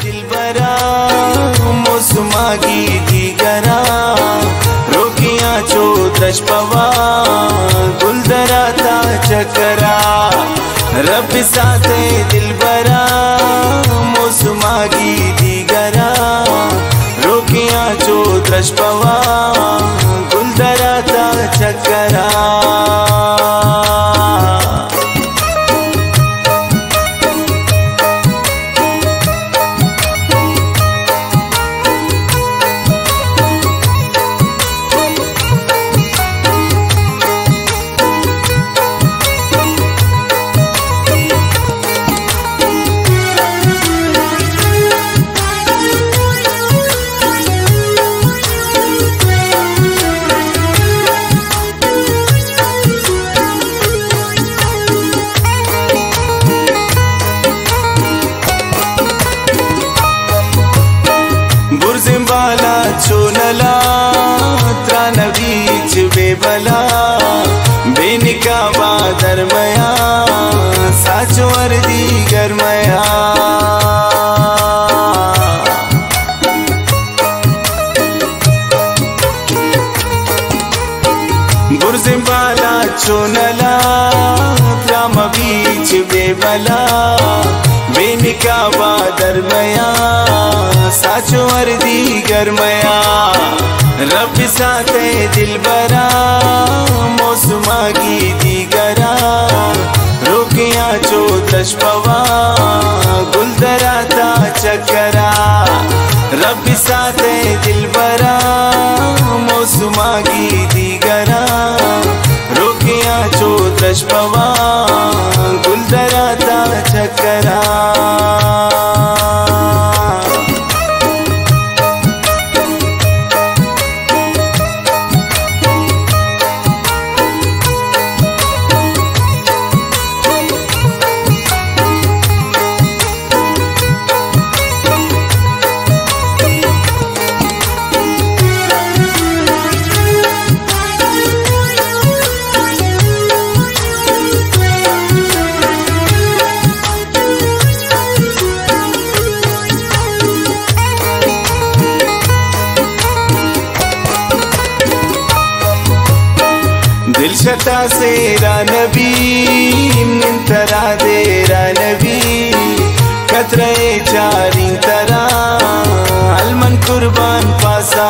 दिलबरा मौसुमागी दिगरा रोकियां चो द्रशपवा गुलदराता चकरा रब साथे दिलबरा मौसुमागी दिगरा रोकियां चो द्रशपवा गुलदराता चकरा बुर्जिम्बाला चोनला त्रानवीच बेबला बेनिका बादरमया साचो अर्दी गरमया बुर्जिम्बाला चोनला त्रामवीच बेबला बेनिका बादरमया साचो अर्दी गरमया रब साथे दिलबरा मौसुमागी दिगरा रोकियां चो द्रशपवा गुलदराता चकरा रब साथे दिलबरा मौसुमागी दिगरा रोकियां चो द्रशपवा गुलदराता चकरा दिलशता से रानबी निंतरा दे रानबी कतरे चारी तरा अलमन कुर्बान पासा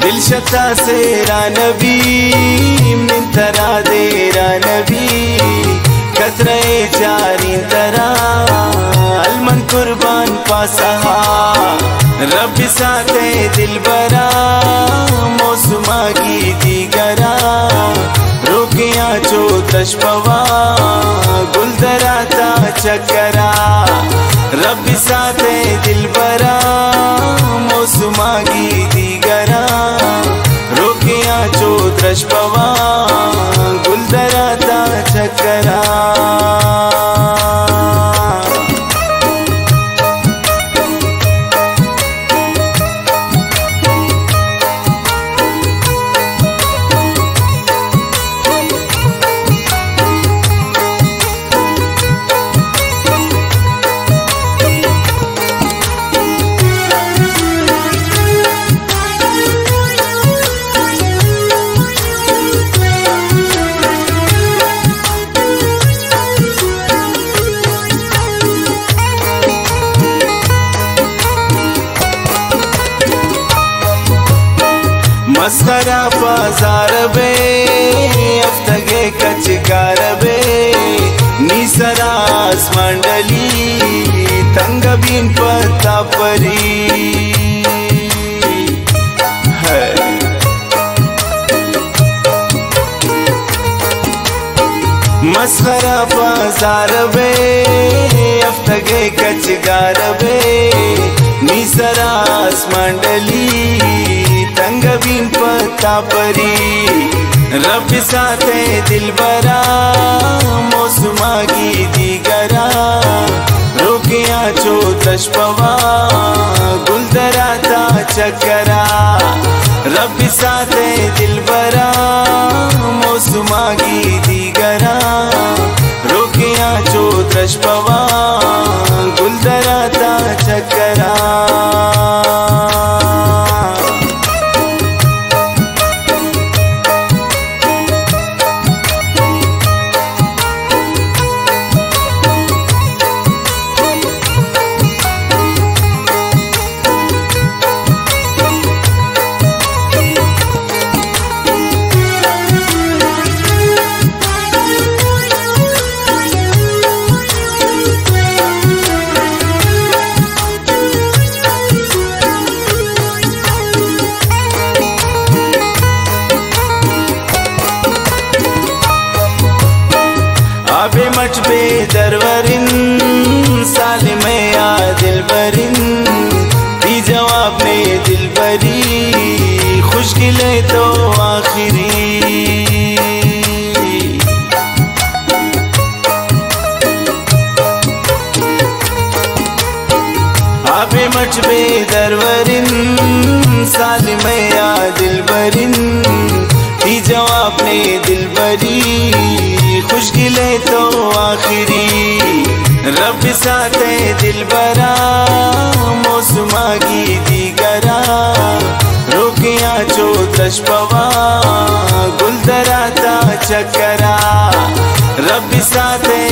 दिलशता से रानबी निंतरा दे रानबी कतरे चारी तरा अलमन कुर्बान पासा रब साथे दिलबरा मौसुमागी दिगरा रोकियां चो द्रशपवा गुलदराता चकरा रब साथे दिलबरा मौसुमागी दिगरा रोकियां चो द्रशपवा गुलदराता चकरा मस्करा बाजार बे अफ्तगे कचकार बे निसरास मंडली तंगबीन पत्ता परी है मस्करा बाजार बे अफ्तगे कचकार बे निसरास मंडली तंगबीन पत्ता परी रब साथे दिलबरा मौसुमागी दिगरा रोकियां चो द्रशपवा गुलदराता चकरा रब साथे दिलबरा आबे मच बे दरवरिन सालिमे या दिलबरिन दी जवाब ने दिलबरी खुशकिले तो आखिरी आबे मच बे दरवरिन सालिमे या दिलबरिन दी जवाब ने दिलबरी खुशकिले तो आखिरी रब साथे दिलबरा मौसमागी दीगरा रोकिया चो दशपवा गुलदराता चकरा रब साथे